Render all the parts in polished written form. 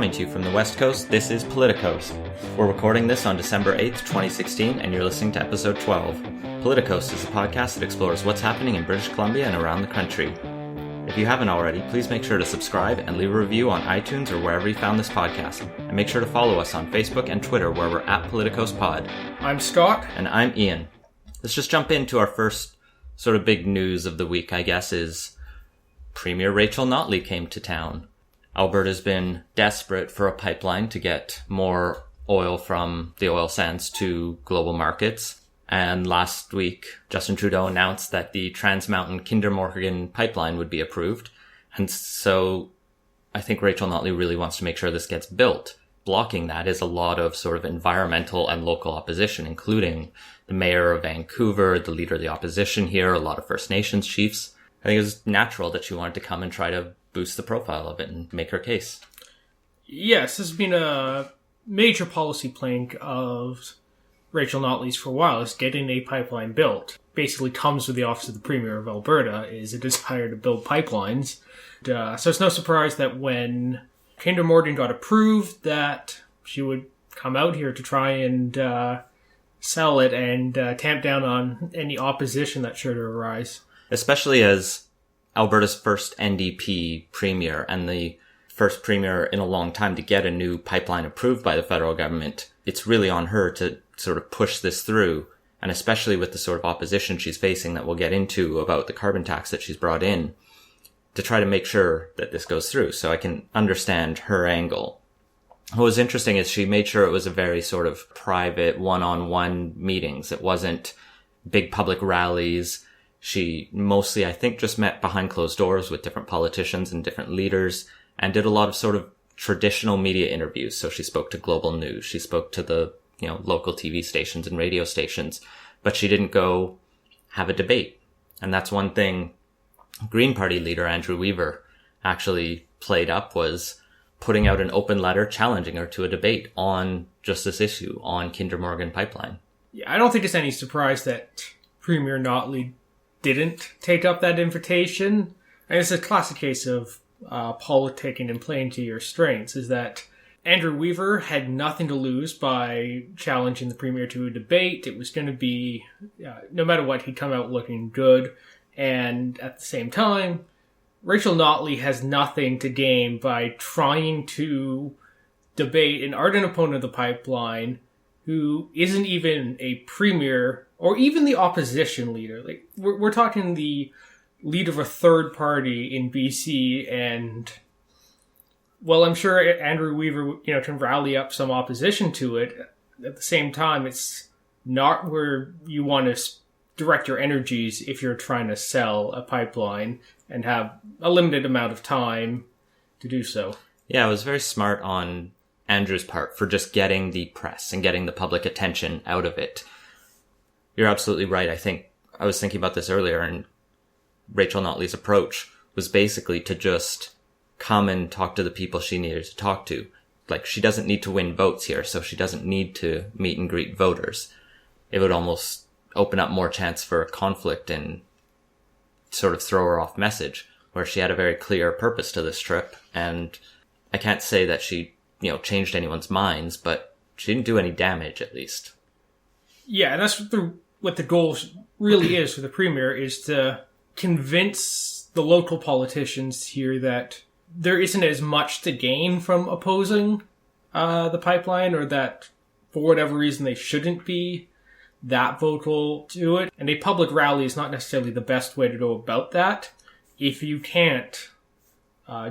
Coming to you from the West Coast, this is Politicos. We're recording this on December 8th, 2016, and you're listening to episode 12. Politicos is a podcast that explores what's happening in British Columbia and around the country. If you haven't already, please make sure to subscribe and leave a review on iTunes or wherever you found this podcast. And make sure to follow us on Facebook and Twitter, where we're at PoliticosPod. I'm Scott. And I'm Ian. Let's just jump into our first sort of big news of the week, I guess, is Premier Rachel Notley came to town. Alberta's been desperate for a pipeline to get more oil from the oil sands to global markets. And last week, Justin Trudeau announced that the Trans Mountain Kinder Morgan pipeline would be approved. And so I think Rachel Notley really wants to make sure this gets built. Blocking that is a lot of sort of environmental and local opposition, including the mayor of Vancouver, the leader of the opposition here, a lot of First Nations chiefs. I think it was natural that she wanted to come and try to boost the profile of it and make her case. Yes, this has been a major policy plank of Rachel Notley's for a while, is getting a pipeline built. Basically comes with the Office of the Premier of Alberta, is a desire to build pipelines. So it's no surprise that when Kinder Morgan got approved, that she would come out here to try and sell it and tamp down on any opposition that should arise. Especially as Alberta's first NDP premier and the first premier in a long time to get a new pipeline approved by the federal government. It's really on her to sort of push this through, and especially with the sort of opposition she's facing that we'll get into about the carbon tax that she's brought in, to try to make sure that this goes through. So I can understand her angle. What was interesting is she made sure it was a very sort of private one-on-one meetings. It wasn't big public rallies. She mostly, I think, just met behind closed doors with different politicians and different leaders and did a lot of sort of traditional media interviews. So she spoke to Global News. She spoke to the, local TV stations and radio stations, but she didn't go have a debate. And that's one thing Green Party leader Andrew Weaver actually played up, was putting out an open letter challenging her to a debate on just this issue on Kinder Morgan pipeline. Yeah, I don't think it's any surprise that Premier Notley didn't take up that invitation. And it's a classic case of politicking and playing to your strengths, is that Andrew Weaver had nothing to lose by challenging the Premier to a debate. It was going to be, no matter what, he'd come out looking good. And at the same time, Rachel Notley has nothing to gain by trying to debate an ardent opponent of the pipeline who isn't even a premier or even the opposition leader. Like we're talking the leader of a third party in BC, and well, I'm sure Andrew Weaver, can rally up some opposition to it. At the same time, it's not where you want to direct your energies if you're trying to sell a pipeline and have a limited amount of time to do so. Yeah, it was very smart on Andrew's part for just getting the press and getting the public attention out of it. You're absolutely right. I think I was thinking about this earlier, and Rachel Notley's approach was basically to just come and talk to the people she needed to talk to. Like, she doesn't need to win votes here, so she doesn't need to meet and greet voters. It would almost open up more chance for conflict and sort of throw her off message, where she had a very clear purpose to this trip. And I can't say that she, changed anyone's minds, but she didn't do any damage, at least. Yeah, and that's what the goal really is for the Premier, is to convince the local politicians here that there isn't as much to gain from opposing the pipeline, or that for whatever reason they shouldn't be that vocal to it. And a public rally is not necessarily the best way to go about that if you can't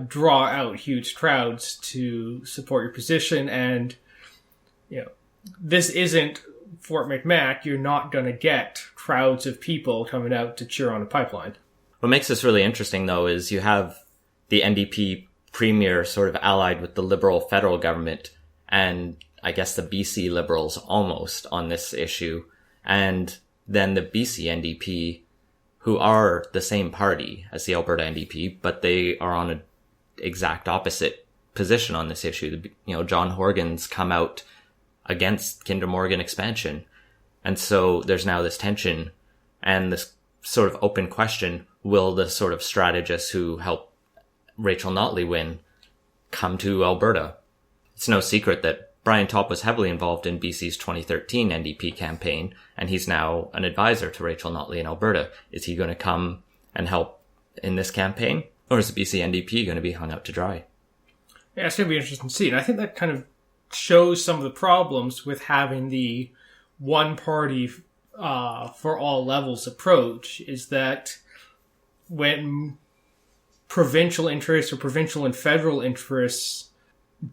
draw out huge crowds to support your position. And, this isn't Fort McMac. You're not going to get crowds of people coming out to cheer on a pipeline. What makes this really interesting, though, is you have the NDP premier sort of allied with the Liberal federal government, and I guess the BC Liberals almost on this issue, and then the BC NDP, who are the same party as the Alberta NDP, but they are on an exact opposite position on this issue. John Horgan's come out against Kinder Morgan expansion. And so there's now this tension and this sort of open question, will the sort of strategists who help Rachel Notley win come to Alberta? it's no secret that Brian Topp was heavily involved in BC's 2013 NDP campaign, and he's now an advisor to Rachel Notley in Alberta. Is he going to come and help in this campaign? Or is the BC NDP going to be hung out to dry? Yeah, it's going to be interesting to see. And I think that kind of shows some of the problems with having the one party for all levels approach, is that when provincial interests or provincial and federal interests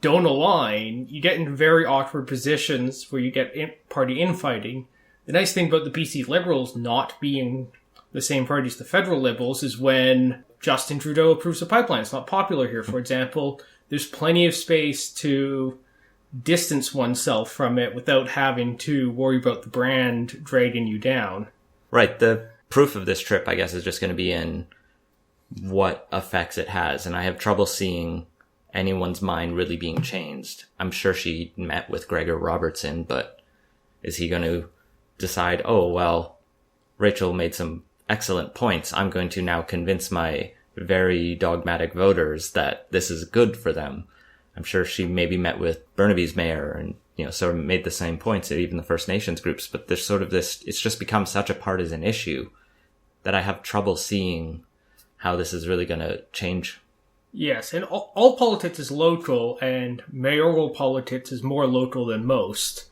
don't align, you get in very awkward positions where you get party infighting. The nice thing about the BC Liberals not being the same party as the federal Liberals is when Justin Trudeau approves a pipeline. It's not popular here, for example. There's plenty of space to distance oneself from it without having to worry about the brand dragging you down. Right. The proof of this trip, I guess, is just going to be in what effects it has. And I have trouble seeing anyone's mind really being changed. I'm sure she met with Gregor Robertson, but is he going to decide, oh, well, Rachel made some excellent points. I'm going to now convince my very dogmatic voters that this is good for them. I'm sure she maybe met with Burnaby's mayor and, sort of made the same points at even the First Nations groups, but there's sort of this, it's just become such a partisan issue that I have trouble seeing how this is really going to change. Yes, and all politics is local, and mayoral politics is more local than most.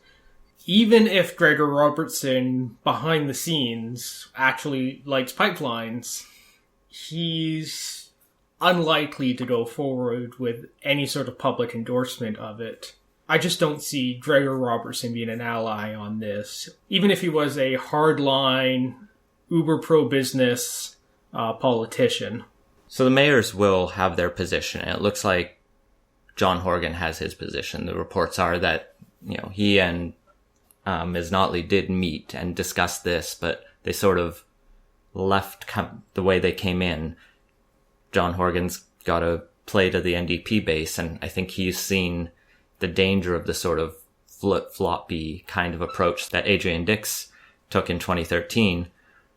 Even if Gregor Robertson, behind the scenes, actually likes pipelines, he's unlikely to go forward with any sort of public endorsement of it. I just don't see Gregor Robertson being an ally on this. Even if he was a hardline, uber pro-business politician. So the mayors will have their position, and it looks like John Horgan has his position. The reports are that, he and Ms. Notley did meet and discuss this, but they sort of left the way they came in. John Horgan's got to play to the NDP base, and I think he's seen the danger of the sort of flip-floppy kind of approach that Adrian Dix took in 2013,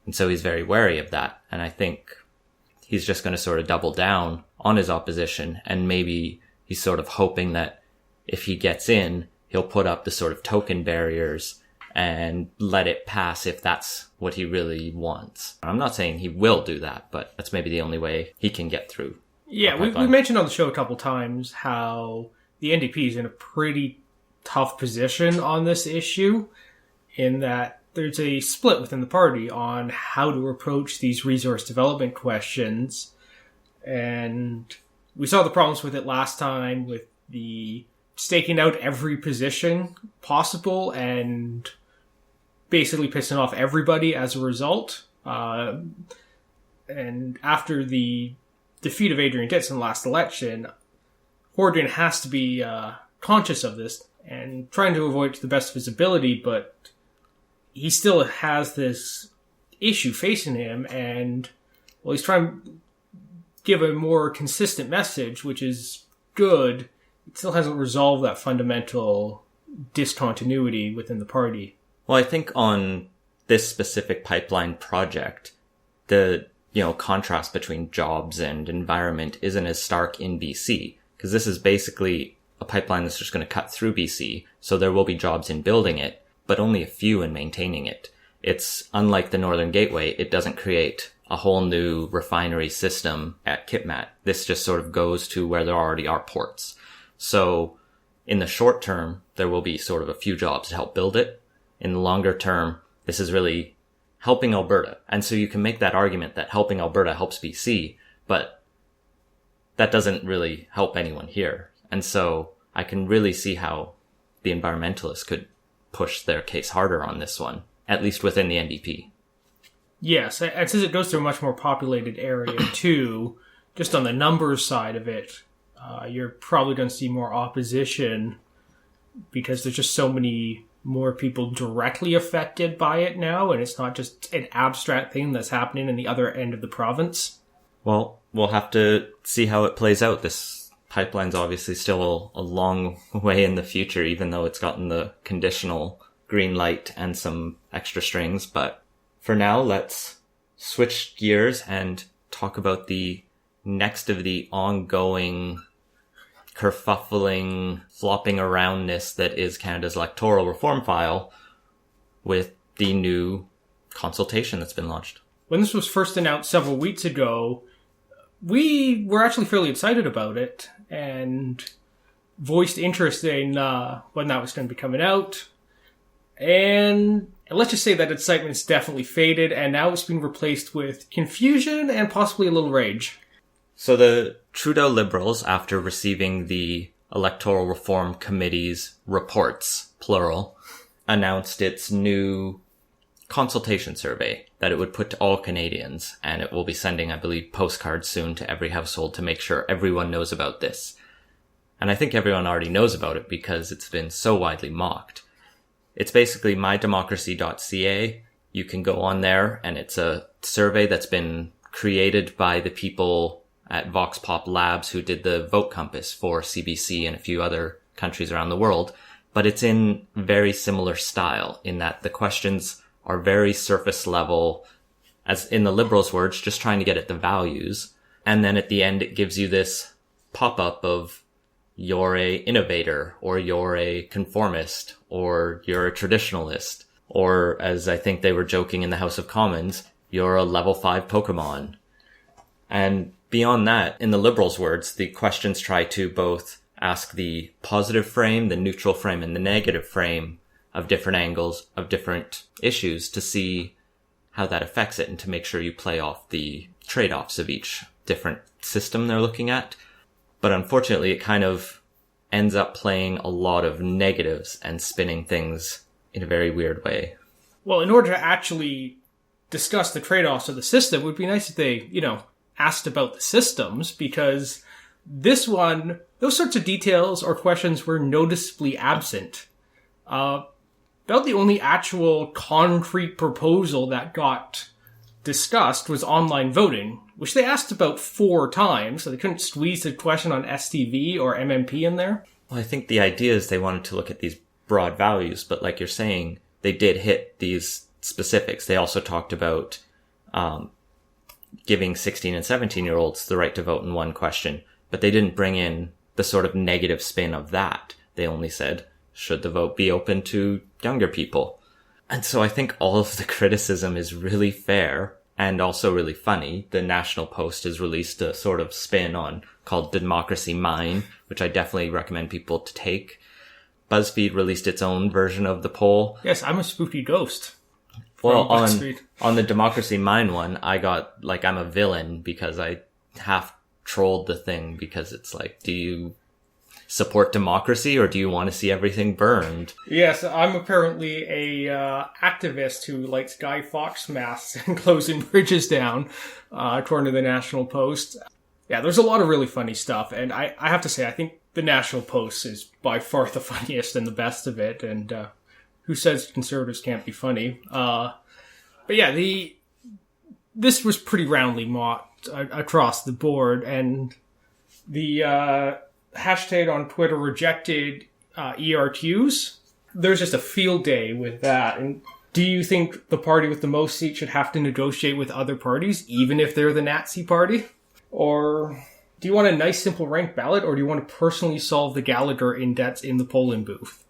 and so he's very wary of that. And I think he's just going to sort of double down on his opposition, and maybe he's sort of hoping that if he gets in, he'll put up the sort of token barriers and let it pass if that's what he really wants. I'm not saying he will do that, but that's maybe the only way he can get through. Yeah, we mentioned on the show a couple times how the NDP is in a pretty tough position on this issue, in that there's a split within the party on how to approach these resource development questions. And we saw the problems with it last time with the staking out every position possible and basically pissing off everybody as a result. And after the defeat of Adrian Ditz in the last election, Horgan has to be conscious of this and trying to avoid it to the best of his ability, but he still has this issue facing him, and well, he's trying to give a more consistent message, which is good. It still hasn't resolved that fundamental discontinuity within the party. Well, I think on this specific pipeline project, the contrast between jobs and environment isn't as stark in BC, because this is basically a pipeline that's just going to cut through BC, so there will be jobs in building it, but only a few in maintaining it. It's unlike the Northern Gateway. It doesn't create a whole new refinery system at Kipmat. This just sort of goes to where there already are ports. So in the short term, there will be sort of a few jobs to help build it. In the longer term, this is really helping Alberta. And so you can make that argument that helping Alberta helps BC, but that doesn't really help anyone here. And so I can really see how the environmentalists could push their case harder on this one, at least within the NDP. Yes, and since it goes through a much more populated area too, just on the numbers side of it, you're probably going to see more opposition because there's just so many more people directly affected by it now, and it's not just an abstract thing that's happening in the other end of the province. Well, we'll have to see how it plays out. This pipeline's obviously still a long way in the future, even though it's gotten the conditional green light and some extra strings. But for now, let's switch gears and talk about the next of the ongoing kerfuffling, flopping aroundness that is Canada's electoral reform file with the new consultation that's been launched. When this was first announced several weeks ago, we were actually fairly excited about it and voiced interest in when that was going to be coming out. And let's just say that excitement's definitely faded, and now it's been replaced with confusion and possibly a little rage. So the Trudeau Liberals, after receiving the Electoral Reform Committee's reports, plural, announced its new consultation survey that it would put to all Canadians, and it will be sending, I believe, postcards soon to every household to make sure everyone knows about this. And I think everyone already knows about it because it's been so widely mocked. It's basically mydemocracy.ca. You can go on there, and it's a survey that's been created by the people at Vox Pop Labs who did the vote compass for CBC and a few other countries around the world. But it's in very similar style in that the questions are very surface level, as in the Liberals' words, just trying to get at the values. And then at the end, it gives you this pop-up of you're a innovator, or you're a conformist, or you're a traditionalist, or as I think they were joking in the House of Commons, you're a level 5 Pokemon. And beyond that, in the Liberals' words, the questions try to both ask the positive frame, the neutral frame, and the negative frame of different angles, of different issues to see how that affects it and to make sure you play off the trade-offs of each different system they're looking at. But unfortunately, it kind of ends up playing a lot of negatives and spinning things in a very weird way. Well, in order to actually discuss the trade-offs of the system, it would be nice if they, asked about the systems, because this one, those sorts of details or questions were noticeably absent. About the only actual concrete proposal that got discussed was online voting, which they asked about 4 times, so they couldn't squeeze the question on STV or MMP in there. Well, I think the idea is they wanted to look at these broad values, but like you're saying, they did hit these specifics. They also talked about giving 16 and 17-year-olds the right to vote in one question, but they didn't bring in the sort of negative spin of that. They only said, should the vote be open to younger people? And so I think all of the criticism is really fair and also really funny. The National Post has released a sort of spin on called Democracy Mine, which I definitely recommend people to take. BuzzFeed released its own version of the poll. Yes, I'm a spooky ghost. Well, on the Democracy Mine one, I got, I'm a villain because I half trolled the thing because it's like, do you support democracy or do you want to see everything burned? Yes, I'm apparently a activist who likes Guy Fawkes masks and closing bridges down, according to the National Post. Yeah, there's a lot of really funny stuff, and I have to say, I think the National Post is by far the funniest and the best of it, and who says conservatives can't be funny? But yeah, this was pretty roundly mocked across the board, and the hashtag on Twitter rejected ERQs. There's just a field day with that. And do you think the party with the most seats should have to negotiate with other parties, even if they're the Nazi party? Or do you want a nice, simple ranked ballot, or do you want to personally solve the Gallagher index in the polling booth?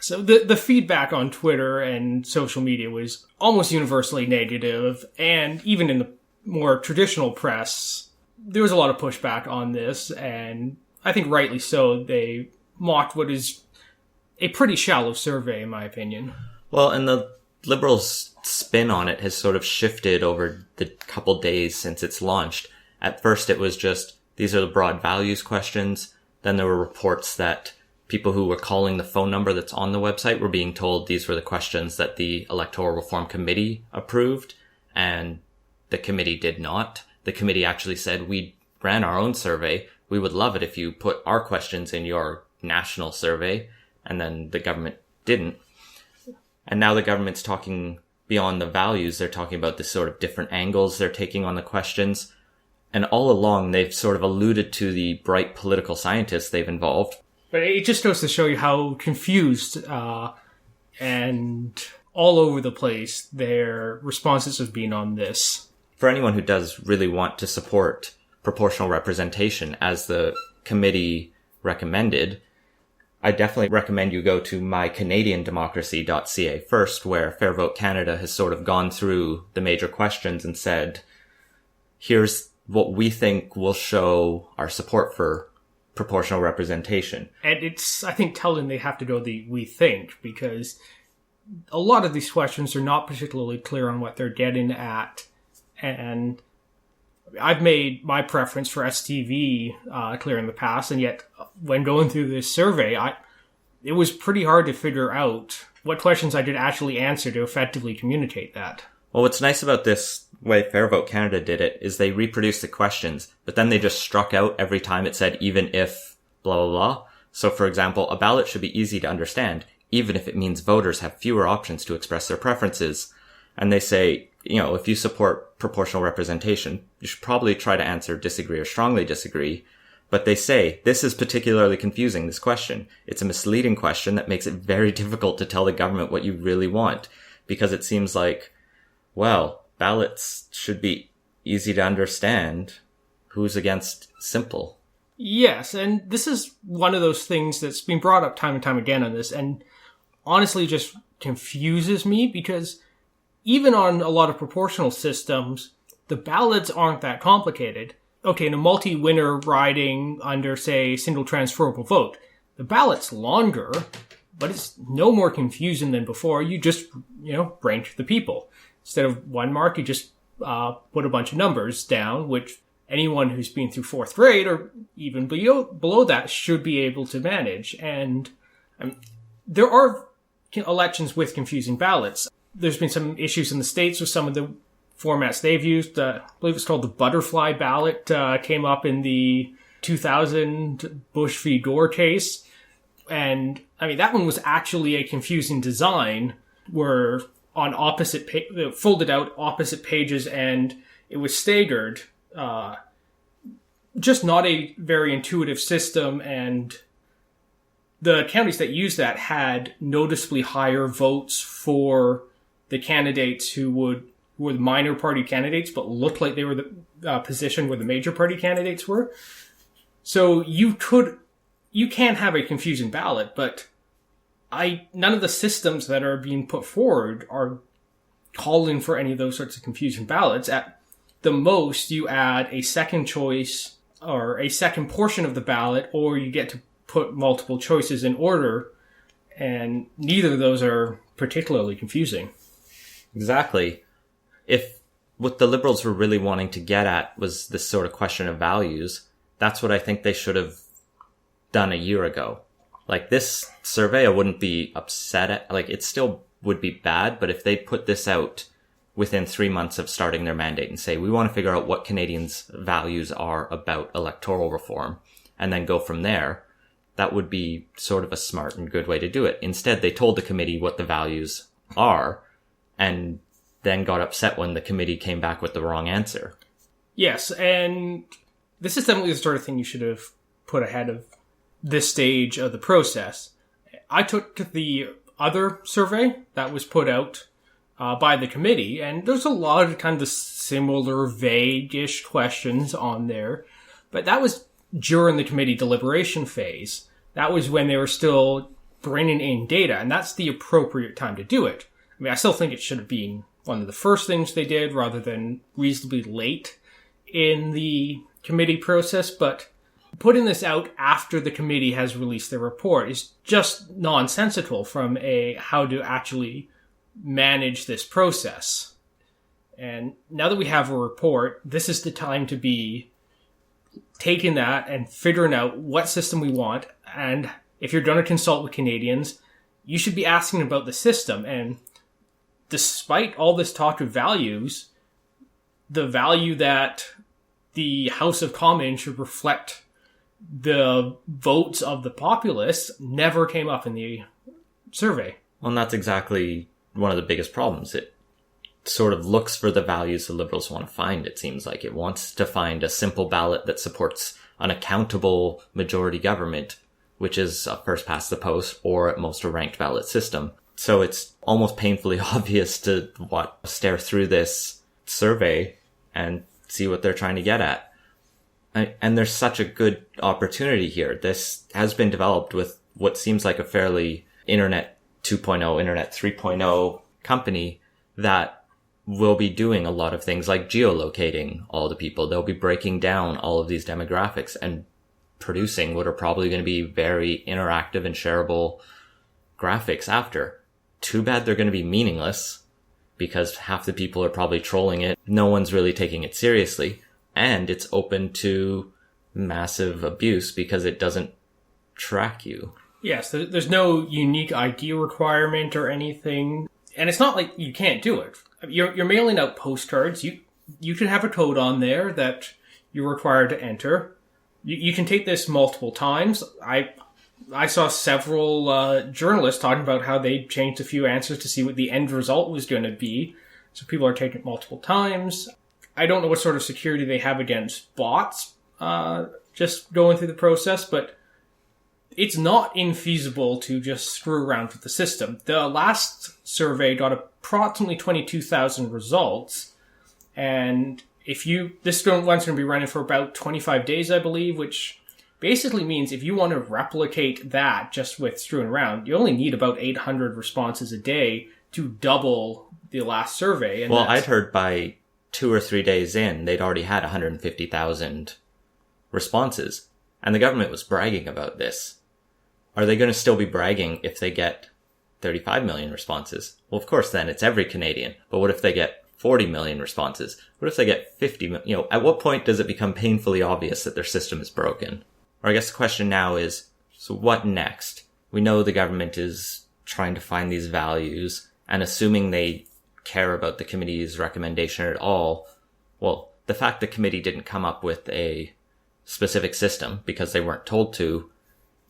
So the feedback on Twitter and social media was almost universally negative, and even in the more traditional press, there was a lot of pushback on this, and I think rightly so. They mocked what is a pretty shallow survey, in my opinion. Well, and the Liberals' spin on it has sort of shifted over the couple days since it's launched. At first, it was just, these are the broad values questions. Then there were reports that people who were calling the phone number that's on the website were being told these were the questions that the Electoral Reform Committee approved, and the committee did not. The committee actually said, we ran our own survey. We would love it if you put our questions in your national survey. And then the government didn't. And now the government's talking beyond the values. They're talking about the sort of different angles they're taking on the questions. And all along, they've sort of alluded to the bright political scientists they've involved. But it just goes to show you how confused and all over the place their responses have been on this. For anyone who does really want to support proportional representation, as the committee recommended, I definitely recommend you go to mycanadiandemocracy.ca first, where Fair Vote Canada has sort of gone through the major questions and said, here's what we think will show our support for proportional representation. And it's, I think, telling they have to go the we think, because a lot of these questions are not particularly clear on what they're getting at. And I've made my preference for STV clear in the past, and yet when going through this survey, it was pretty hard to figure out what questions I could actually answer to effectively communicate that. Well, what's nice about this way Fair Vote Canada did it is they reproduced the questions, but then they just struck out every time it said even if blah, blah, blah. So, for example, a ballot should be easy to understand, even if it means voters have fewer options to express their preferences. And they say, if you support proportional representation, you should probably try to answer disagree or strongly disagree. But they say, this is particularly confusing, this question. It's a misleading question that makes it very difficult to tell the government what you really want, because it seems like, well, ballots should be easy to understand. Who's against simple? Yes, and this is one of those things that's been brought up time and time again on this, and honestly just confuses me, because even on a lot of proportional systems, the ballots aren't that complicated. Okay, in a multi-winner riding under, say, single transferable vote, the ballot's longer, but it's no more confusing than before. You just, rank the people. Instead of one mark, you just put a bunch of numbers down, which anyone who's been through fourth grade or even below that should be able to manage. And there are elections with confusing ballots. There's been some issues in the States with some of the formats they've used. I believe it's called the butterfly ballot, came up in the 2000 Bush v. Gore case. And, that one was actually a confusing design where on folded out opposite pages, and it was staggered. Just not a very intuitive system, and the counties that used that had noticeably higher votes for the candidates who were the minor party candidates, but looked like they were the position where the major party candidates were. So you can have a confusing ballot, but none of the systems that are being put forward are calling for any of those sorts of confusing ballots. At the most, you add a second choice or a second portion of the ballot, or you get to put multiple choices in order, and neither of those are particularly confusing. Exactly. If what the Liberals were really wanting to get at was this sort of question of values, that's what I think they should have done a year ago. Like, this survey, I wouldn't be upset at. Like, it still would be bad, but if they put this out within 3 months of starting their mandate and say, we want to figure out what Canadians' values are about electoral reform, and then go from there, that would be sort of a smart and good way to do it. Instead, they told the committee what the values are, and then got upset when the committee came back with the wrong answer. Yes, and this is definitely the sort of thing you should have put ahead of this stage of the process. I took the other survey that was put out by the committee, and there's a lot of kind of similar vague-ish questions on there, but that was during the committee deliberation phase. That was when they were still bringing in data, and that's the appropriate time to do it. I still think it should have been one of the first things they did rather than reasonably late in the committee process, but putting this out after the committee has released their report is just nonsensical from how to actually manage this process. And now that we have a report, this is the time to be taking that and figuring out what system we want. And if you're going to consult with Canadians, you should be asking about the system. And despite all this talk of values, the value that the House of Commons should reflect the votes of the populace never came up in the survey. Well, and that's exactly one of the biggest problems. It sort of looks for the values the Liberals want to find, it seems like. It wants to find a simple ballot that supports an accountable majority government, which is a first past the post or at most a ranked ballot system. So it's almost painfully obvious to stare through this survey and see what they're trying to get at. And there's such a good opportunity here. This has been developed with what seems like a fairly Internet 2.0, Internet 3.0 company that will be doing a lot of things like geolocating all the people. They'll be breaking down all of these demographics and producing what are probably going to be very interactive and shareable graphics after. Too bad they're going to be meaningless because half the people are probably trolling it. No one's really taking it seriously. And it's open to massive abuse because it doesn't track you. Yes, there's no unique ID requirement or anything. And it's not like you can't do it. You're mailing out postcards. You can have a code on there that you're required to enter. You can take this multiple times. I saw several journalists talking about how they changed a few answers to see what the end result was going to be. So people are taking it multiple times. I don't know what sort of security they have against bots just going through the process, but it's not infeasible to just screw around with the system. The last survey got approximately 22,000 results, and this one's going to be running for about 25 days, I believe, which basically means if you want to replicate that just with screwing around, you only need about 800 responses a day to double the last survey. And I'd heard by 2 or 3 days in, they'd already had 150,000 responses, and the government was bragging about this. Are they going to still be bragging if they get 35 million responses? Well, of course, then it's every Canadian. But what if they get 40 million responses? What if they get 50 million? At what point does it become painfully obvious that their system is broken? Or I guess the question now is, so what next? We know the government is trying to find these values, and assuming they care about the committee's recommendation at all, well, the fact the committee didn't come up with a specific system because they weren't told to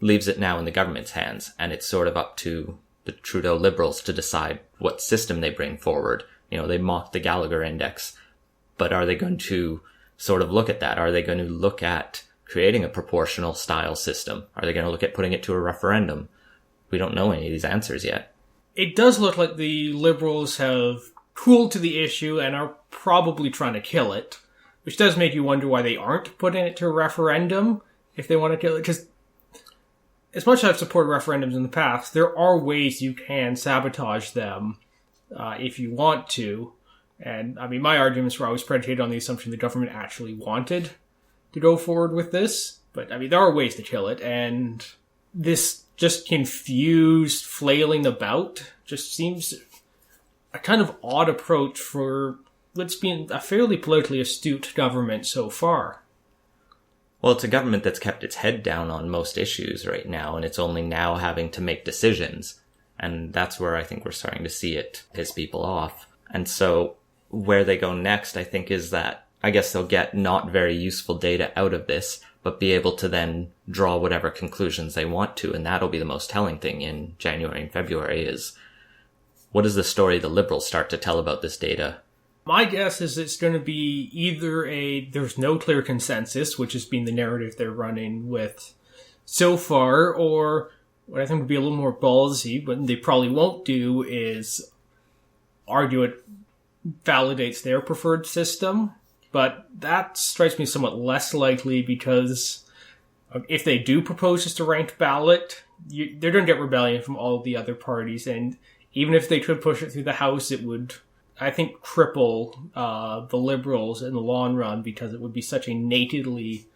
leaves it now in the government's hands, and it's sort of up to the Trudeau Liberals to decide what system they bring forward. They mocked the Gallagher Index, but are they going to sort of look at that? Are they going to look at creating a proportional style system? Are they going to look at putting it to a referendum? We don't know any of these answers yet. It does look like the Liberals have cooled to the issue and are probably trying to kill it, which does make you wonder why they aren't putting it to a referendum if they want to kill it. Because as much as I've supported referendums in the past, there are ways you can sabotage them if you want to. And, my arguments were always predicated on the assumption the government actually wanted to go forward with this. But, there are ways to kill it, and this just confused flailing about just seems a kind of odd approach for what's been a fairly politically astute government so far. Well, it's a government that's kept its head down on most issues right now, and it's only now having to make decisions. And that's where I think we're starting to see it piss people off. And so where they go next, I think, is that I guess they'll get not very useful data out of this, but be able to then draw whatever conclusions they want to. And that'll be the most telling thing in January and February is, what is the story the Liberals start to tell about this data? My guess is it's going to be either there's no clear consensus, which has been the narrative they're running with so far, or what I think would be a little more ballsy, but they probably won't do, is argue it validates their preferred system. But that strikes me somewhat less likely because if they do propose just a ranked ballot, they're going to get rebellion from all of the other parties. And even if they could push it through the House, it would, I think, cripple the Liberals in the long run because it would be such a nakedly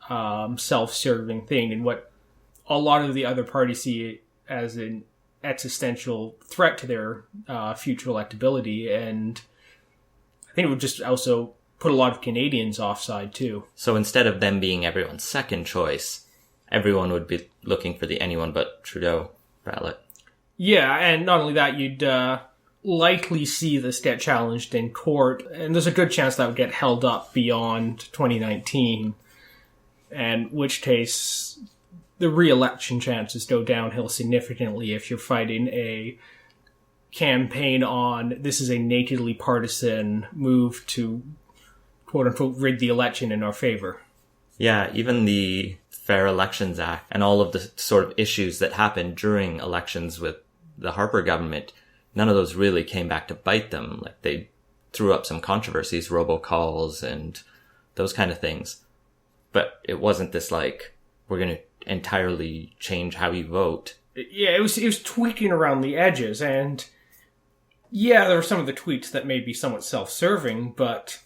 self-serving thing. And what a lot of the other parties see as an existential threat to their future electability. And I think it would just also put a lot of Canadians offside too. So instead of them being everyone's second choice, everyone would be looking for the anyone but Trudeau ballot. Yeah, and not only that, you'd likely see this get challenged in court, and there's a good chance that would get held up beyond 2019, in which case the re-election chances go downhill significantly if you're fighting a campaign on this is a nakedly partisan move to quote-unquote rig the election in our favor. Yeah, even the Fair Elections Act and all of the sort of issues that happened during elections with the Harper government, none of those really came back to bite them. Like, they threw up some controversies, robocalls and those kind of things. but it wasn't this like, we're going to entirely change how you vote. Yeah, it was tweaking around the edges, and yeah, there were some of the tweaks that may be somewhat self-serving, but,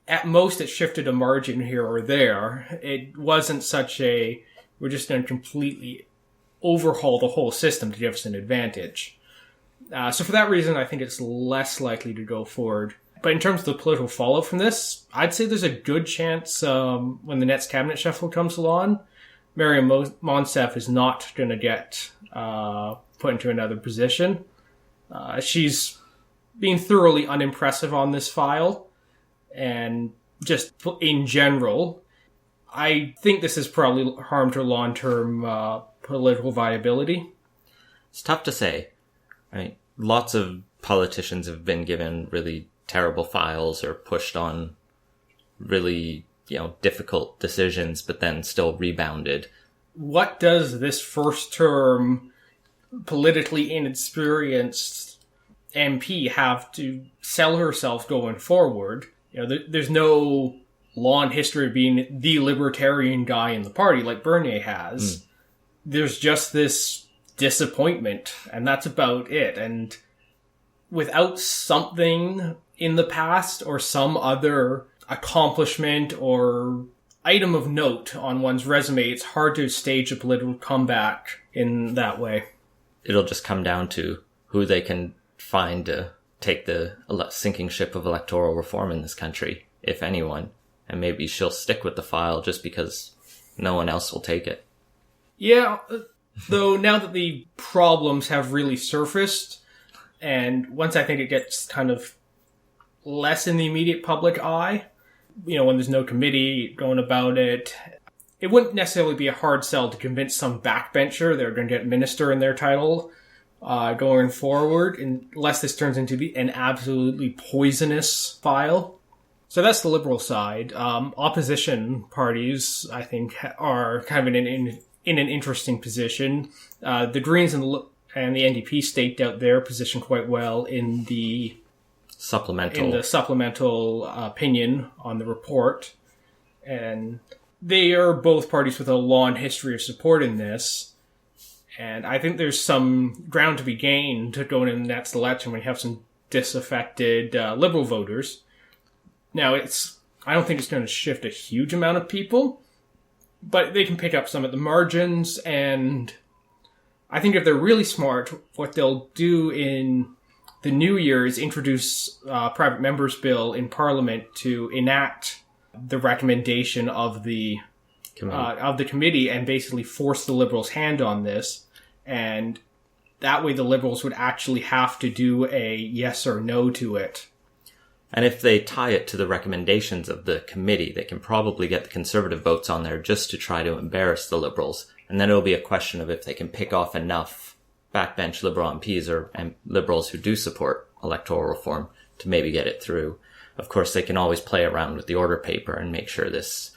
at most it shifted a margin here or there. It wasn't such a, we're just going to completely overhaul the whole system to give us an advantage. So for that reason, I think it's less likely to go forward. But in terms of the political fallout from this, I'd say there's a good chance when the next cabinet shuffle comes along, Mariam Monsef is not going to get put into another position. She's being thoroughly unimpressive on this file, and just in general, I think this has probably harmed her long-term political viability. It's tough to say. I mean, lots of politicians have been given really terrible files or pushed on really, difficult decisions, but then still rebounded. What does this first-term, politically inexperienced MP have to sell herself going forward? There's no long history of being the libertarian guy in the party like Bernier has. There's just this disappointment, and that's about it. And without something in the past or some other accomplishment or item of note on one's resume, it's hard to stage a political comeback in that way. It'll just come down to who they can find to take the sinking ship of electoral reform in this country, if anyone. And maybe she'll stick with the file just because no one else will take it. Yeah, though now that the problems have really surfaced, and once I think it gets kind of less in the immediate public eye, when there's no committee going about it, it wouldn't necessarily be a hard sell to convince some backbencher they're going to get minister in their title going forward, unless this turns into an absolutely poisonous file. So that's the Liberal side. Opposition parties, I think, are kind of in an interesting position. The Greens and the NDP staked out their position quite well in the supplemental opinion on the report. And they are both parties with a long history of support in this. And I think there's some ground to be gained to go in the next election when you have some disaffected Liberal voters. Now, I don't think it's going to shift a huge amount of people, but they can pick up some at the margins, and I think if they're really smart, what they'll do in the new year is introduce a private member's bill in Parliament to enact the recommendation of the committee and basically force the Liberals' hand on this, and that way the Liberals would actually have to do a yes or no to it. And if they tie it to the recommendations of the committee, they can probably get the Conservative votes on there just to try to embarrass the Liberals. And then it'll be a question of if they can pick off enough backbench Liberal MPs or Liberals who do support electoral reform to maybe get it through. Of course, they can always play around with the order paper and make sure this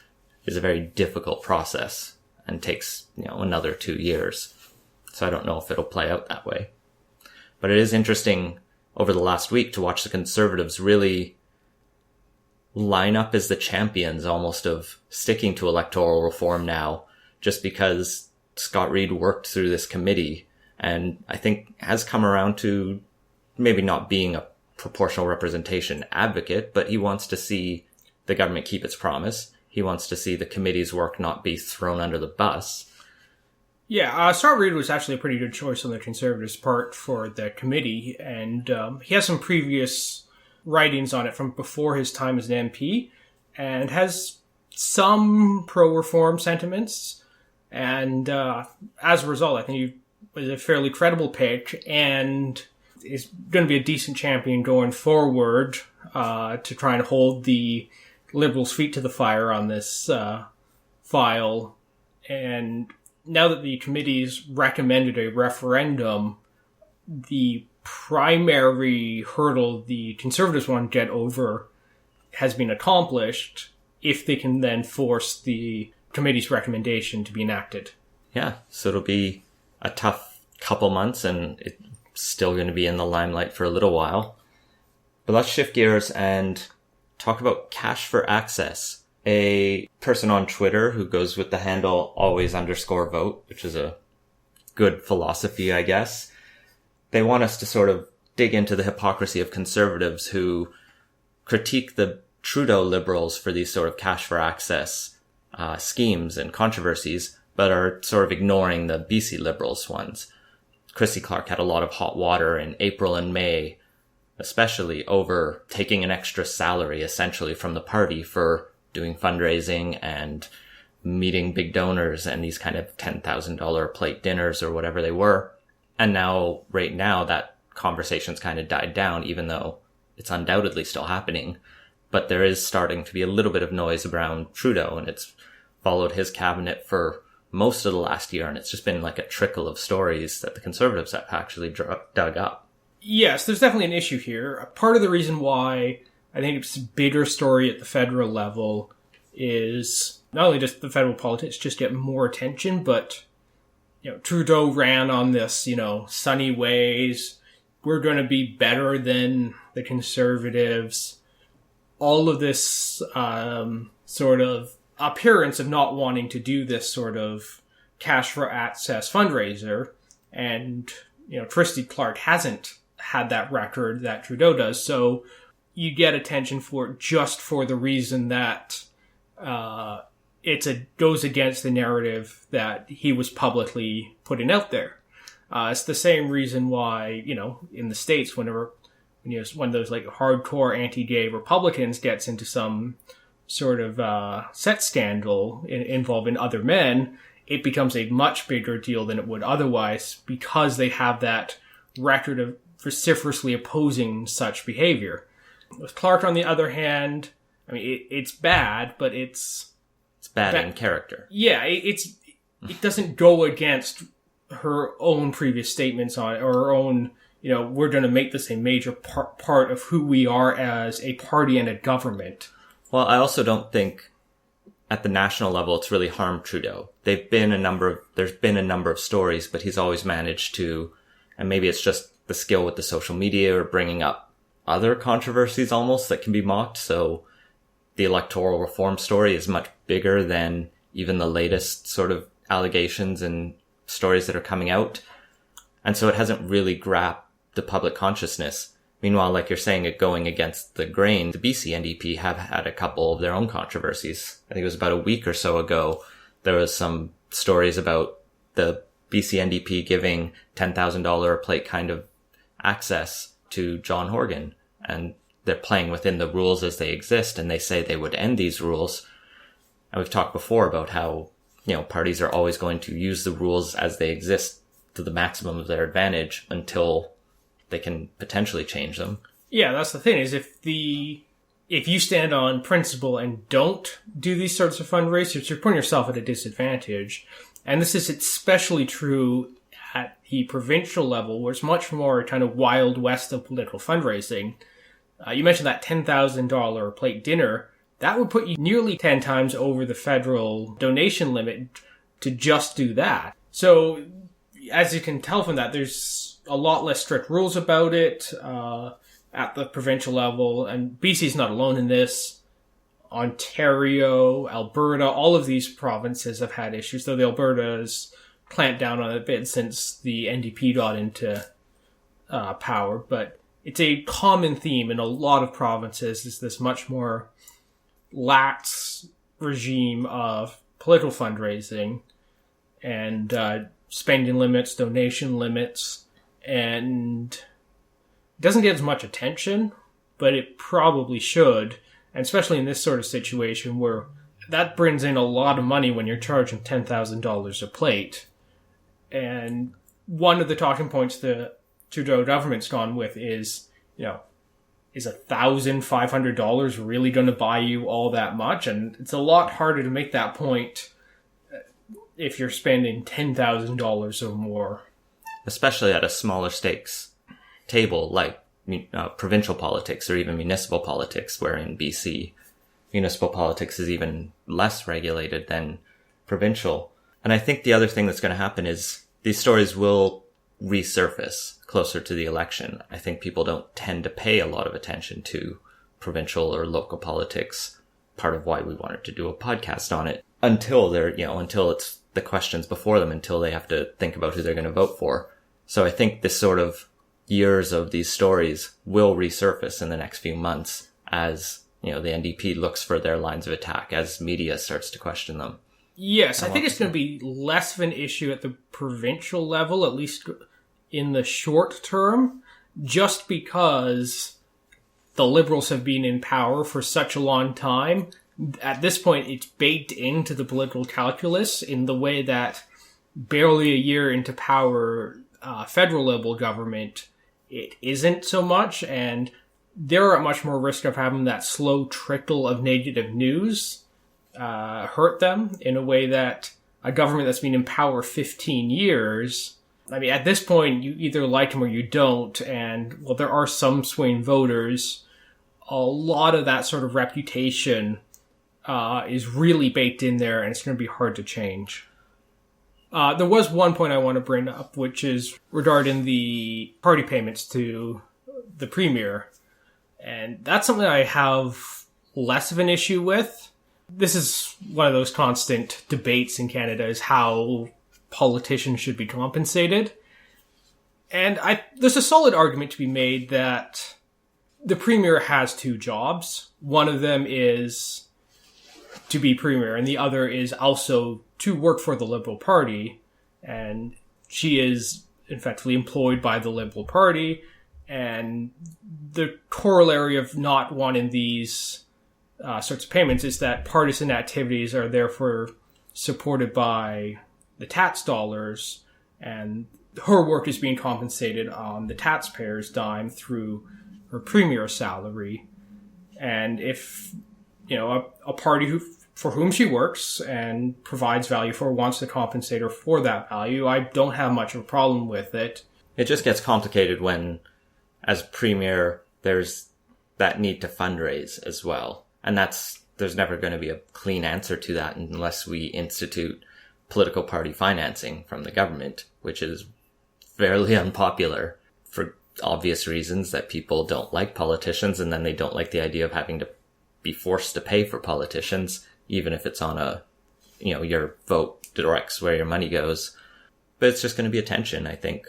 is a very difficult process and takes, another 2 years. So I don't know if it'll play out that way. But it is interesting over the last week to watch the Conservatives really line up as the champions almost of sticking to electoral reform now, just because Scott Reid worked through this committee and I think has come around to maybe not being a proportional representation advocate, but he wants to see the government keep its promise. He wants to see the committee's work not be thrown under the bus. Yeah, Scott Reid was actually a pretty good choice on the Conservatives' part for the committee, and he has some previous writings on it from before his time as an MP, and has some pro-reform sentiments, and as a result, I think he was a fairly credible pick, and is going to be a decent champion going forward to try and hold the Liberals' feet to the fire on this file, and now that the committee's recommended a referendum, the primary hurdle the Conservatives want to get over has been accomplished if they can then force the committee's recommendation to be enacted. Yeah, so it'll be a tough couple months and it's still going to be in the limelight for a little while. But let's shift gears and talk about cash for access. a person on Twitter who goes with the handle always_vote, which is a good philosophy, I guess. They want us to sort of dig into the hypocrisy of conservatives who critique the Trudeau Liberals for these sort of cash for access schemes and controversies, but are sort of ignoring the BC Liberals ones. Christy Clark had a lot of hot water in April and May, especially over taking an extra salary essentially from the party for doing fundraising and meeting big donors and these kind of $10,000 plate dinners or whatever they were. And now, right now, that conversation's kind of died down, even though it's undoubtedly still happening. But there is starting to be a little bit of noise around Trudeau, and it's followed his cabinet for most of the last year, and it's just been like a trickle of stories that the Conservatives have actually dug up. Yes, there's definitely an issue here. Part of the reason why I think it's a bigger story at the federal level is not only does the federal politics just get more attention, but Trudeau ran on this, sunny ways. We're going to be better than the Conservatives. All of this sort of appearance of not wanting to do this sort of cash for access fundraiser. And, Christy Clark hasn't had that record that Trudeau does. So you get attention for it just for the reason that goes against the narrative that he was publicly putting out there. It's the same reason why, in the States, when one of those like hardcore anti-gay Republicans gets into some sort of sex scandal involving other men, it becomes a much bigger deal than it would otherwise because they have that record of vociferously opposing such behavior. With Clark, on the other hand, I mean, it's bad, but it's bad in character. Yeah, it doesn't go against her own previous statements on it, or her own, we're going to make this a major part of who we are as a party and a government. Well, I also don't think at the national level it's really harmed Trudeau. There's been a number of stories, but he's always managed to, and maybe it's just the skill with the social media or bringing up other controversies almost that can be mocked. So the electoral reform story is much bigger than even the latest sort of allegations and stories that are coming out. And so it hasn't really grabbed the public consciousness. Meanwhile, like you're saying, it going against the grain, the BC NDP have had a couple of their own controversies. I think it was about a week or so ago, there was some stories about the BC NDP giving $10,000 a plate kind of access to John Horgan. And they're playing within the rules as they exist, and they say they would end these rules. And we've talked before about how, parties are always going to use the rules as they exist to the maximum of their advantage until they can potentially change them. Yeah, that's the thing, is if you stand on principle and don't do these sorts of fundraisers, you're putting yourself at a disadvantage. And this is especially true at the provincial level, where it's much more kind of wild west of political fundraising. You mentioned that $10,000 plate dinner. That would put you nearly 10 times over the federal donation limit to just do that. So, as you can tell from that, there's a lot less strict rules about it at the provincial level. And BC's not alone in this. Ontario, Alberta, all of these provinces have had issues, though the Alberta's clamped down on it a bit since the NDP got into power. But it's a common theme in a lot of provinces, is this much more lax regime of political fundraising and spending limits, donation limits, and it doesn't get as much attention, but it probably should, and especially in this sort of situation where that brings in a lot of money when you're charging $10,000 a plate. And one of the talking points the Trudeau government's gone with is, is $1,500 really going to buy you all that much? And it's a lot harder to make that point if you're spending $10,000 or more. Especially at a smaller stakes table like provincial politics or even municipal politics, where in BC, municipal politics is even less regulated than provincial. And I think the other thing that's going to happen is these stories will resurface closer to the election. I think people don't tend to pay a lot of attention to provincial or local politics part of why we wanted to do a podcast on it until until it's the questions before them, until they have to think about who they're going to vote for. So I think this sort of years of these stories will resurface in the next few months as, the NDP looks for their lines of attack, as media starts to question them. Yes, I think it's going to be less of an issue at the provincial level, at least in the short term, just because the Liberals have been in power for such a long time. At this point, it's baked into the political calculus in the way that barely a year into power, federal level government, it isn't so much, and they're at much more risk of having that slow trickle of negative news hurt them in a way that a government that's been in power 15 years, I mean, at this point, you either like them or you don't, and while there are some swing voters, a lot of that sort of reputation is really baked in there, and it's going to be hard to change. There was one point I want to bring up, which is regarding the party payments to the Premier. And that's something I have less of an issue with. This is one of those constant debates in Canada, is how politicians should be compensated. And there's a solid argument to be made that the Premier has two jobs. One of them is to be Premier, and the other is also to work for the Liberal Party. And she is effectively employed by the Liberal Party. And the corollary of not wanting these sorts of payments is that partisan activities are therefore supported by the tax dollars, and her work is being compensated on the taxpayer's dime through her Premier salary. And if, a party for whom she works and provides value for wants to compensate her for that value, I don't have much of a problem with it. It just gets complicated when, as Premier, there's that need to fundraise as well. And there's never going to be a clean answer to that unless we institute political party financing from the government, which is fairly unpopular for obvious reasons, that people don't like politicians, and then they don't like the idea of having to be forced to pay for politicians, even if it's on your vote directs where your money goes. But it's just going to be a tension, I think.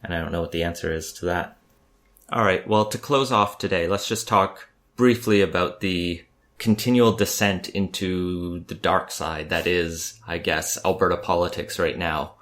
And I don't know what the answer is to that. All right, well, to close off today, let's just talk briefly about the continual descent into the dark side that is, I guess, Alberta politics right now.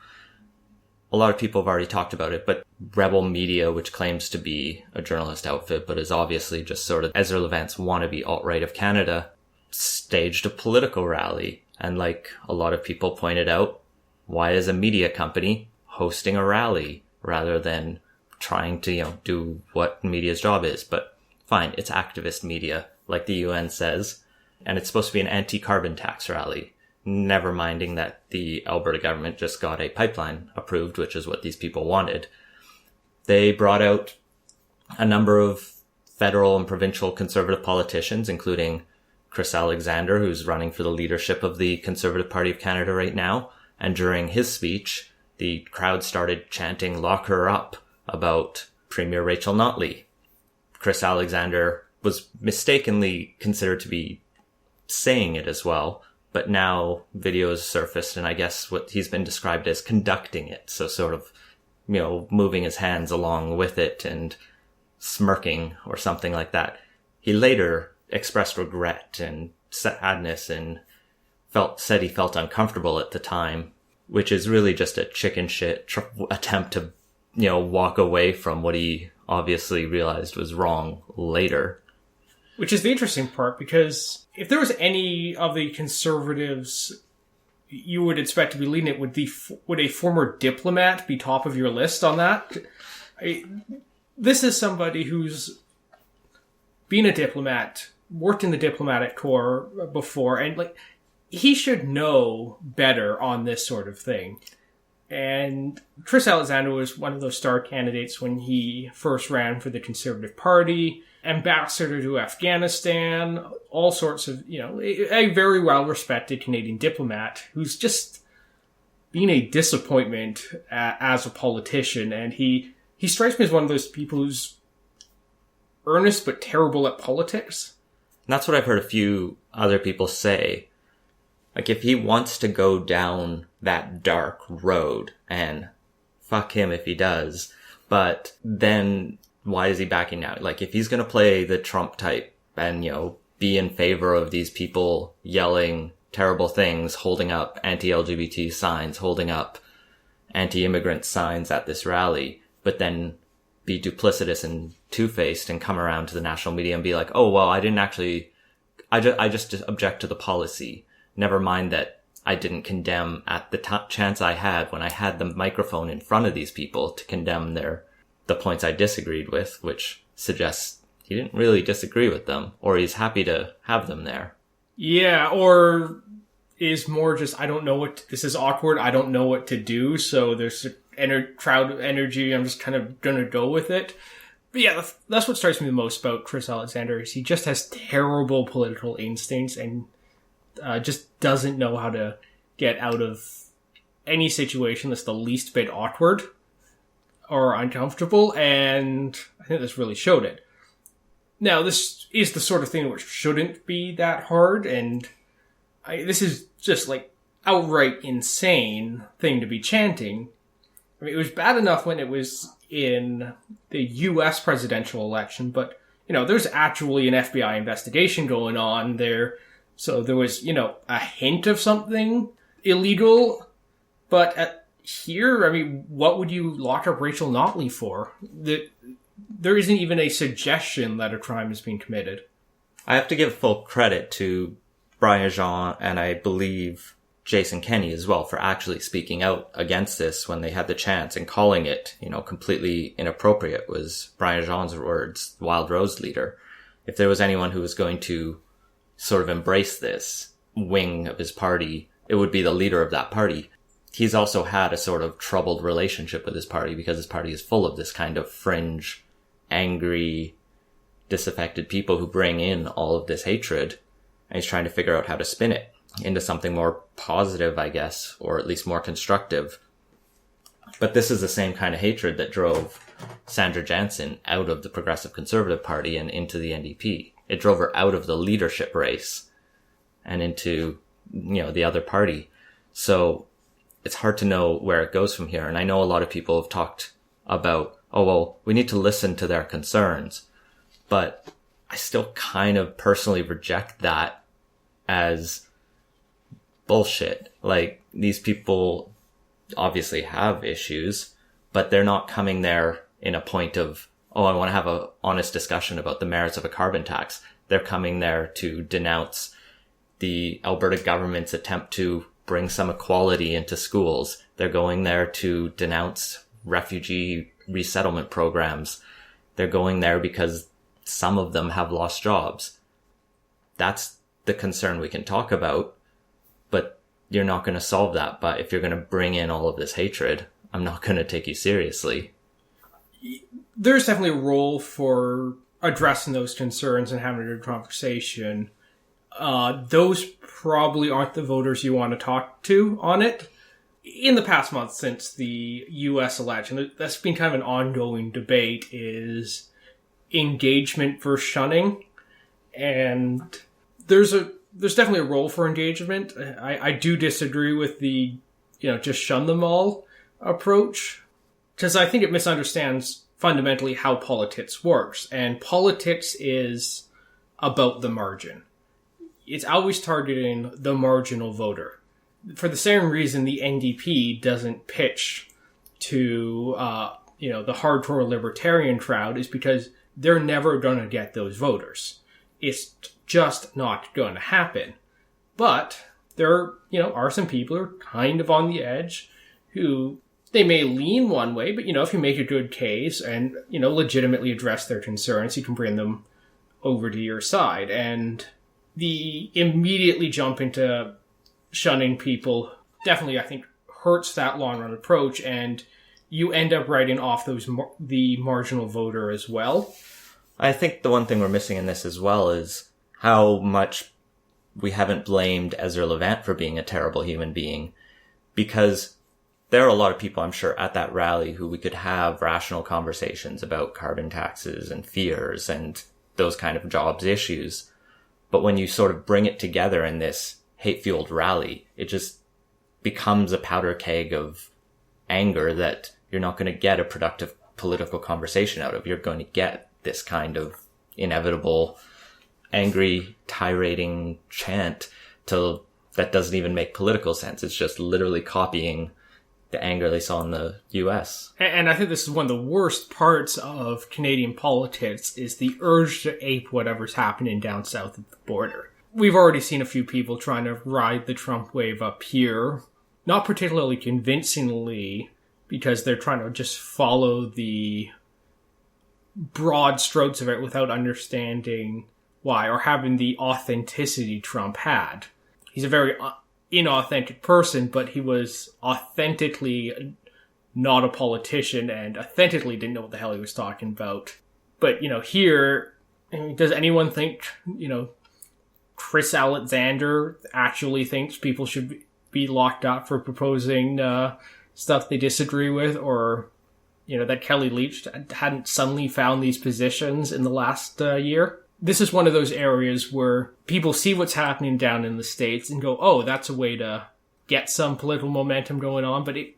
A lot of people have already talked about it, but Rebel Media, which claims to be a journalist outfit, but is obviously just sort of Ezra Levant's wannabe alt-right of Canada, staged a political rally. And like a lot of people pointed out, why is a media company hosting a rally rather than trying to, do what media's job is? But fine, it's activist media, like the UN says, and it's supposed to be an anti-carbon tax rally, never minding that the Alberta government just got a pipeline approved, which is what these people wanted. They brought out a number of federal and provincial Conservative politicians, including Chris Alexander, who's running for the leadership of the Conservative Party of Canada right now. And during his speech, the crowd started chanting, "Lock her up," about Premier Rachel Notley. Chris Alexander was mistakenly considered to be saying it as well, but now videos surfaced, and I guess what he's been described as conducting it. So sort of, moving his hands along with it and smirking or something like that. He later expressed regret and sadness and said he felt uncomfortable at the time, which is really just a chicken shit attempt to, walk away from what he obviously realized was wrong later. Which is the interesting part, because if there was any of the Conservatives you would expect to be leading it, would a former diplomat be top of your list on that? This is somebody who's been a diplomat, worked in the diplomatic corps before, and he should know better on this sort of thing. And Chris Alexander was one of those star candidates when he first ran for the Conservative Party, ambassador to Afghanistan, all sorts of, a very well-respected Canadian diplomat who's just been a disappointment as a politician. And he strikes me as one of those people who's earnest but terrible at politics. that's what I've heard a few other people say. Like, if he wants to go down that dark road, and fuck him if he does, but then why is he backing out? Like, if he's gonna play the Trump type and, be in favor of these people yelling terrible things, holding up anti-LGBT signs, holding up anti-immigrant signs at this rally, but then be duplicitous and two-faced and come around to the national media and be like, oh, well, I just object to the policy. Never mind that I didn't condemn at the chance I had when I had the microphone in front of these people to condemn the points I disagreed with, which suggests he didn't really disagree with them, or he's happy to have them there. Yeah, or is more just, this is awkward, I don't know what to do, so there's a crowd of energy, I'm just kind of gonna go with it. But yeah, that's what strikes me the most about Chris Alexander, is he just has terrible political instincts and just doesn't know how to get out of any situation that's the least bit awkward or uncomfortable, and I think this really showed it. Now, this is the sort of thing which shouldn't be that hard, and this is just like outright insane thing to be chanting. I mean, it was bad enough when it was in the U.S. presidential election, but, there's actually an FBI investigation going on there. So there was, a hint of something illegal. But here, I mean, what would you lock up Rachel Notley for? There isn't even a suggestion that a crime is being committed. I have to give full credit to Brian Jean and I believe Jason Kenney as well for actually speaking out against this when they had the chance and calling it, completely inappropriate was Brian Jean's words, Wild Rose leader. If there was anyone who was going to sort of embrace this wing of his party, it would be the leader of that party. He's also had a sort of troubled relationship with his party because his party is full of this kind of fringe, angry, disaffected people who bring in all of this hatred, and he's trying to figure out how to spin it into something more positive, I guess, or at least more constructive. But this is the same kind of hatred that drove Sandra Jansen out of the Progressive Conservative Party and into the NDP. It drove her out of the leadership race and into, the other party. So it's hard to know where it goes from here. And I know a lot of people have talked about, oh, well, we need to listen to their concerns. But I still kind of personally reject that as bullshit. Like, these people obviously have issues, but they're not coming there in a point of, oh, I want to have an honest discussion about the merits of a carbon tax. They're coming there to denounce the Alberta government's attempt to bring some equality into schools. They're going there to denounce refugee resettlement programs. They're going there because some of them have lost jobs. That's the concern we can talk about, but you're not going to solve that. But if you're going to bring in all of this hatred, I'm not going to take you seriously. There's definitely a role for addressing those concerns and having a good conversation. Those probably aren't the voters you want to talk to on it. In the past month since the U.S. election, that's been kind of an ongoing debate, is engagement versus shunning. And there's definitely a role for engagement. I do disagree with the, just shun them all approach, because I think it misunderstands fundamentally how politics works. And politics is about the margin. It's always targeting the marginal voter. For the same reason the NDP doesn't pitch to, the hardcore libertarian crowd, is because they're never going to get those voters. It's just not going to happen. But there, are some people who are kind of on the edge who they may lean one way, but, if you make a good case and, legitimately address their concerns, you can bring them over to your side. And the immediately jump into shunning people definitely, I think, hurts that long-run approach, and you end up writing off the marginal voter as well. I think the one thing we're missing in this as well is how much we haven't blamed Ezra Levant for being a terrible human being, because there are a lot of people, I'm sure, at that rally who we could have rational conversations about carbon taxes and fears and those kind of jobs issues. But when you sort of bring it together in this hate-fueled rally, it just becomes a powder keg of anger that you're not going to get a productive political conversation out of. You're going to get this kind of inevitable, angry, tirade chant that doesn't even make political sense. It's just literally copying the anger they saw in the US. And I think this is one of the worst parts of Canadian politics, is the urge to ape whatever's happening down south of the border. We've already seen a few people trying to ride the Trump wave up here, not particularly convincingly, because they're trying to just follow the broad strokes of it without understanding why, or having the authenticity Trump had. He's a very inauthentic person, but he was authentically not a politician and authentically didn't know what the hell he was talking about. But, here, does anyone think, Chris Alexander actually thinks people should be locked up for proposing stuff they disagree with, or, that Kelly Leach hadn't suddenly found these positions in the last year? This is one of those areas where people see what's happening down in the States and go, oh, that's a way to get some political momentum going on, but it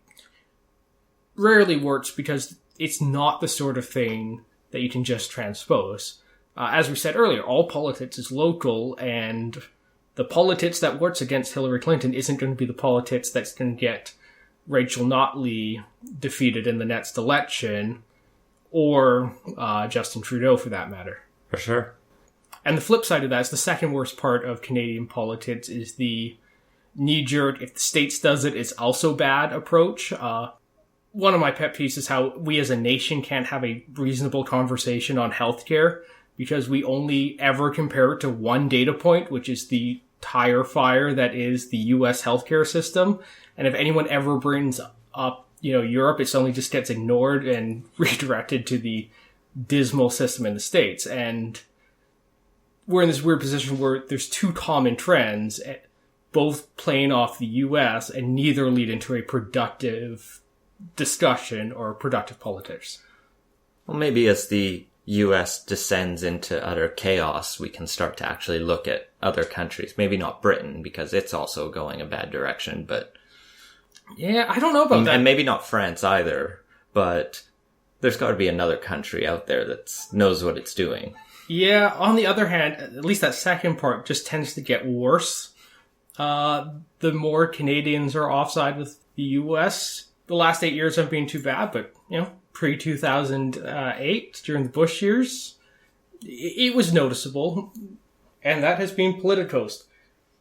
rarely works because it's not the sort of thing that you can just transpose. As we said earlier, all politics is local, and the politics that works against Hillary Clinton isn't going to be the politics that's going to get Rachel Notley defeated in the next election, or Justin Trudeau for that matter. For sure. And the flip side of that is the second worst part of Canadian politics is the knee-jerk, if the States does it, it's also bad approach. One of my pet peeves is how we as a nation can't have a reasonable conversation on healthcare because we only ever compare it to one data point, which is the tire fire that is the U.S. healthcare system. And if anyone ever brings up, Europe, it suddenly just gets ignored and redirected to the dismal system in the States. And we're in this weird position where there's two common trends, both playing off the U.S. and neither lead into a productive discussion or productive politics. Well, maybe as the U.S. descends into utter chaos, we can start to actually look at other countries. Maybe not Britain, because it's also going a bad direction, but... Yeah, I don't know about that. And maybe not France either, but there's got to be another country out there that knows what it's doing. Yeah, on the other hand, at least that second part just tends to get worse. The more Canadians are offside with the U.S. The last 8 years haven't been too bad, but, pre-2008, during the Bush years, it was noticeable. And that has been Politicoast.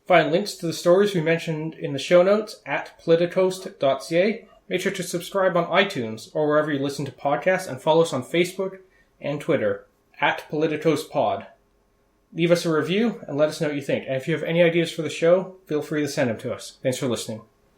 Find links to the stories we mentioned in the show notes at politicoast.ca. Make sure to subscribe on iTunes or wherever you listen to podcasts, and follow us on Facebook and Twitter at PoliticoastPod. Leave us a review and let us know what you think. And if you have any ideas for the show, feel free to send them to us. Thanks for listening.